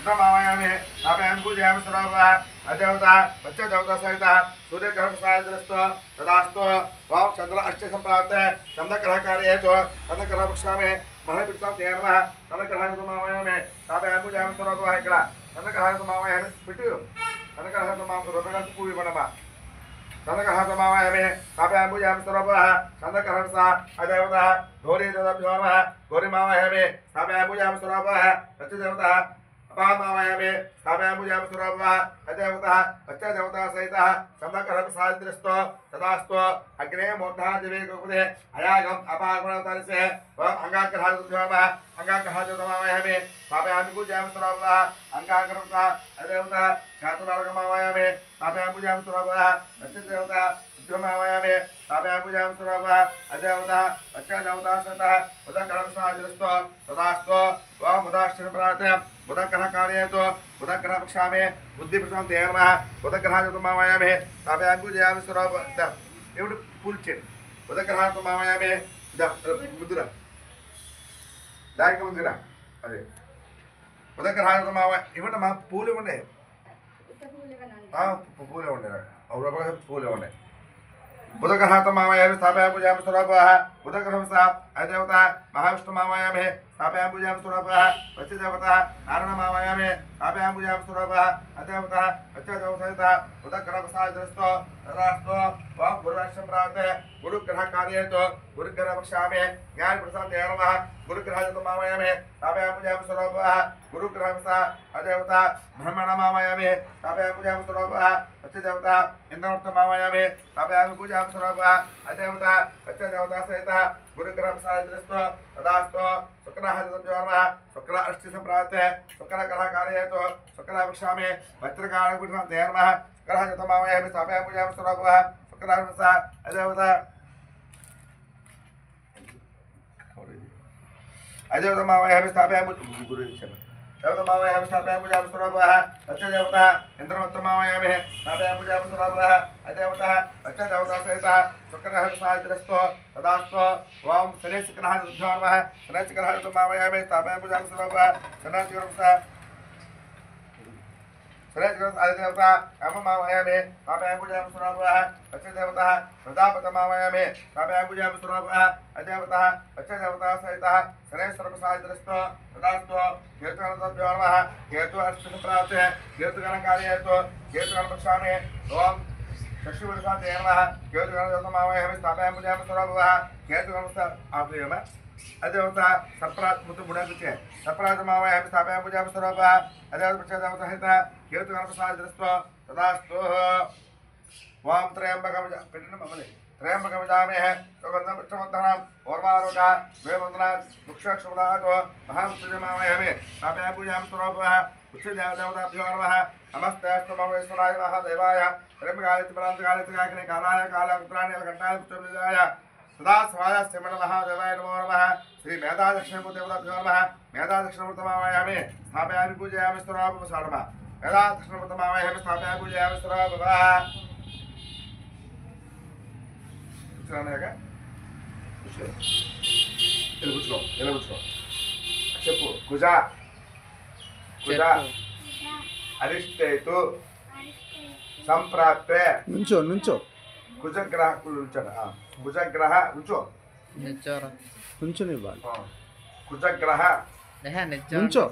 उत्तरमावयामि स्थापयामि पूजयामि सर्वः अदेवता बच्चदेवता सहित सूर्यग्रहप्रसादस्तु तदास्तु वां चन्द्र अष्ट सम्प्राप्ते चन्द्रग्रहकार्येषु चन्द्रग्रहपक्षामि महपिष्टं तेन नमः चन्द्रग्रहाय स्थापयामि पूजयामि सर्वः ఇక్కడ चन्द्रग्रहाय पिटु चन्द्रग्रहाय सर्वः पूजि बनमा चन्द्रग्रहाय स्थापयामि पूजयामि सर्वः चन्द्रग्रहसा अदेवता गौरी देवता नमः गौरी मावयामि स्थापयामि पूजयामि सर्वः बच्चदेवता अपामावयामि स्थापयामि पूजयामि सर्वः अदेवता बच्चदेवता सहित चन्द्रग्रहप्रसादस्तु तदास्तु अग्ने मोक्षः दिवे गोपदे अयागम अपागमनतारिसे अंगाग्रहाय अंगाग्रहाय स्थापयामि पूजयामि सर्वः अंगाग्रहसा अदेवता छात्रमावयामि स्थापयामि पूजयामि सर्वः बच्चदेवता उद्यमावयामि स्थापयामि पूजयामि सर्वः अदेवता बच्चदेवता सहित उदग्रहप्रसादस्तु तदास्तु मुदाश्चर्यप्रार्थ्य बुधग्रहकार्येषु बुधग्रहपक्षामि बुद्धिप्रसादं तेन नमः बुधग्रहाय स्थापयामि पूजयामि सर्वः एवढं पूल्चे बुधग्रहाय मुद्रा डायरेक्ट मुद्रा अरे बुधग्रहाय इवन्न మా పూలు ఇవ్వండి పూలు ఇవ్వండి అవును పూలు ఇవ్వండి बुधग्रहाय स्थापयामि पूजयामि सर्वः बुधग्रहसा अदेवता महाविष्णुमावयामि स्थापयामि पूजयामि सर्वः बच्चदेवता नारायणमावयामि स्थापयामि पूजयामि सर्वः अदेवता बच्चदेवता बुधग्रहप्रसादस्तु तदास्तु वां गुरुवाक्यं प्राप्ते गुरुग्रहकार्येषु गुरुग्रहपक्षामि ज्ञानप्रसादं तेन नमः गुरुग्रहाय स्थापयामि पूजयामि सर्वः गुरुग्रहसा अदेवता ब्रह्मणमावयामि स्थापयामि पूजयामि सर्वः बच्चदेवता इंद्रवृत्तमावयामि स्थापयामि पूजयामि सर्वः अदेवता बच्चदेवता सहित गुरुग्रहप्रसादस्तु तदास्तु शुक्राः शुक्र अष्टि सम्प्राप्ते शुक्रग्रहकार्येषु शुक्रपक्षामि वज्रकार्यं तेन नमः शुक्रः स्थापयामि पूजयामि सर्वः शुक्रः अदेवता अदेवता स्थापयामि देवतामावयामि स्थापयामि पूजयामि सर्वः बच्चदेवता इन्द्रवृत्तमावयामि स्थापयामि पूजयामि सर्वः अदेवता बच्चदेवता सहित शुक्रग्रहप्रसादस्तु तदास्तु वां शनैश्चक्रः नमः शनैश्चक्रः स्थापयामि पूजयामि सर्वः शनैश्चरः अदेवता अममावयामि स्थापयामि पूजयामि सर्वः बच्चदेवता प्रजापतमावयामि स्थापयामि पूजयामि सर्वः अदेवता बच्चदेवता सहित शनैश्चरप्रसादस्तु तदास्तु केतुगणभ्यो नमः केतु अष्टसम्प्राप्ते केतुगणकार्येषु केतुगणपक्षामि ओं शशिवर्षा तेन नमः केतुगणमावयामि स्थापयामि पूजयामि सर्वः केतुगणस्य अदेवता सर्पराजमुद्रमुडे सर्पराजमावयामि स्थापयामि पूजयामि सर्वः अदेवता बच्चदेवता सहित केतुगणप्रसादस्तु तदास्तु वां त्र्यम्बकमजामहे सुगन्धं पुष्पवर्धनम् ओर्वारोगा वेवन्दनात् वृक्षक्षुदात् महामृत्युंजयमावयामि स्थापयामि पूजयामि सर्वः उच्चदेवताभ्यो नमः नमस्तेऽस्तु महेश्वराय महादेवाय त्र्यम्बकाय त्रिपुरान्तकाय त्रिकाग्ने कालाय कालाग्त्राणि अलकण्ठाय पुष्पविजयाय सदा स्वाय श्रीमन्महादेवाय नमो नमः श्री मेधादक्षिणमूर्तिदेवताभ्यो नमः मेधादक्षिणमूर्तिमावयामि स्थापयामि पूजयामि सर्वः मेधादक्षिणमूर्तिमावयामि स्थापयामि पूजयामि सर्वः చెప్పు కుజ కుజ అరిష్టేతు సంప్రాప్తే నుంచో నుంచో కుజగ్రహ కుజగ్రహ నుంచో నుంచోని ఇవ్వాలి కుజగ్రహ నుంచో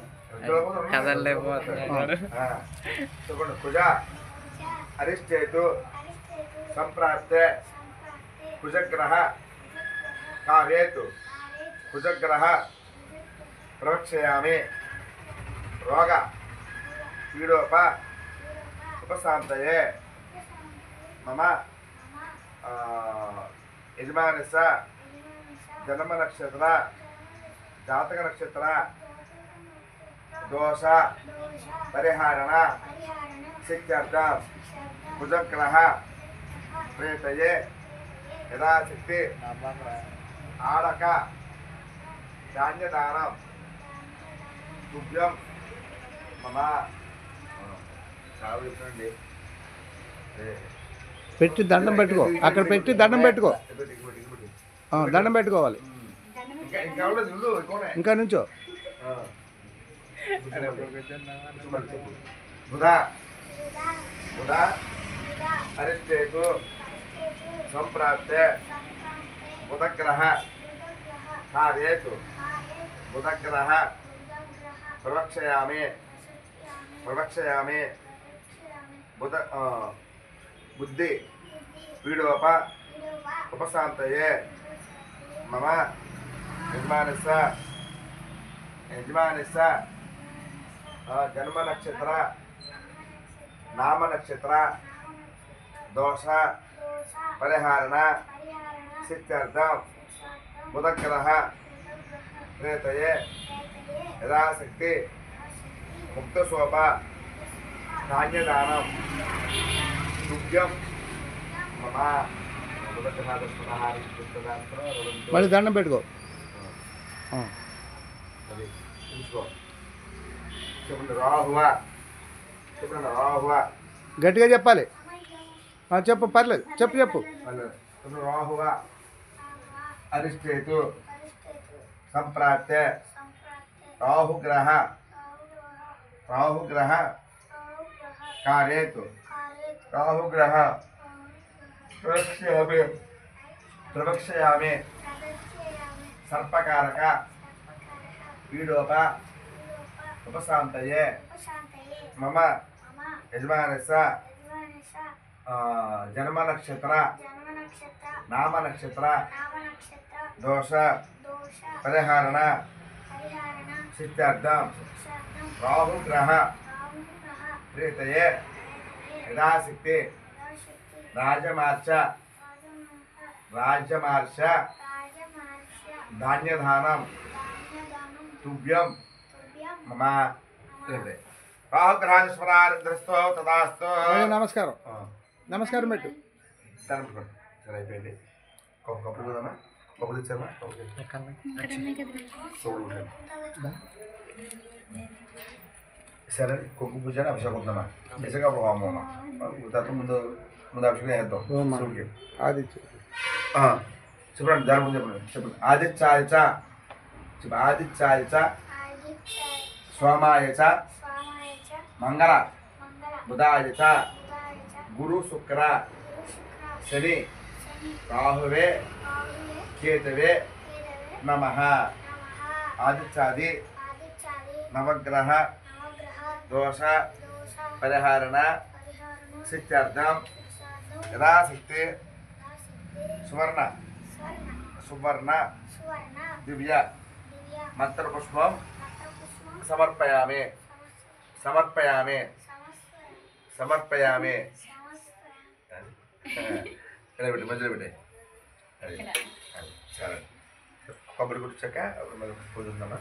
చెప్పండి కుజ అరిష్టేతు సంప్రాప్తే कुजग्रह कार्येतु कुजग्रह प्रवक्ष्यामि रोग पीडोप उपशान्तये मम यजमानस्य जन्म नक्षत्र जातक नक्षत्र दोष परिहारण सिद्ध्यर्थं कुजग्रह प्रेतये यथाशक्ति आड़क धान्यदानं तुभ्यं मम పెట్టి దండం పెట్టుకో అక్కడ పెట్టి దండం పెట్టుకో దండం పెట్టుకోవాలి ఇంకా ఉండదు ఉండు ఇంకోనే ఇంకా నుంచో బుధా బుధా అరిష్టేతు సంప్రాప్తే బుధగ్రహ కార్యేతు బుధగ్రహ ప్రవక్షయామి ప్రవక్షయామి బుధ బుద్ధి పీడోప ఉపశాంతయే మమ యజమానస్య జన్మ నక్షత్ర నామ నక్షత్ర దోష పరిహారణ సిద్ధ్యర్థం బుధగ్రహ ప్రేతయే యథాశక్తి ముక్తశోభ ధాన్యదానం దుగ్ధ్యం మమ మళ్ళీ దండం పెట్టుకో చెప్పండి రాహువ చెప్పండి రాహువ గట్టిగా చెప్పాలి చెప్పు పర్లేదు చెప్పు చెప్పు చెప్పండి రాహువ అరిష్టేతు సంప్రాప్తే రాహుగ్రహ కార్యేతు రాహుగ్రహ ప్రవక్ష్యామి సర్పకారక పీడోప ఉపశాంతయే మమ యజమానస్య జన్మ నక్షత్ర నామ నక్షత్ర దోష పరిహారణ సిద్ధ్యర్థం రాహుగ్రహ ప్రీతయే యథాశక్తి రాజమార్చ ధాన్యదానం తుభ్యం మమ రాహుగ్రహాస్మరారుద్రస్తో తదాస్తో నమస్కారం నమస్కారం పెట్టు సరే అయిపోయింది కప్పు చూడమా కప్పు తెచ్చామా సరే కొక్కు పూజ అభిషేకం ఉందమ్మా అభిషేకం హోమమ్మా తర్వాత ముందు అభిషేకం చేద్దాం శివుడికి ఆదిత్య చెప్పండి దాని ముందు చెప్పండి ఆదిత్యాయ చెప్ప ఆదిత్యాయ సోమాయ మంగళ బుధాయ గురు శుక్ర శని రాహువే కేతవే నమః ఆదిత్యాది నవగ్రహ దోష పరిహారణ సిద్ధ్యర్థం యథాశక్తి సువర్ణ దివ్య మంత్రపుష్పం సమర్పయామి పెట్టి మధ్యలో పెట్టాయి సరే కొబ్బరి గుర్చాక పూజ ఉందమ్మా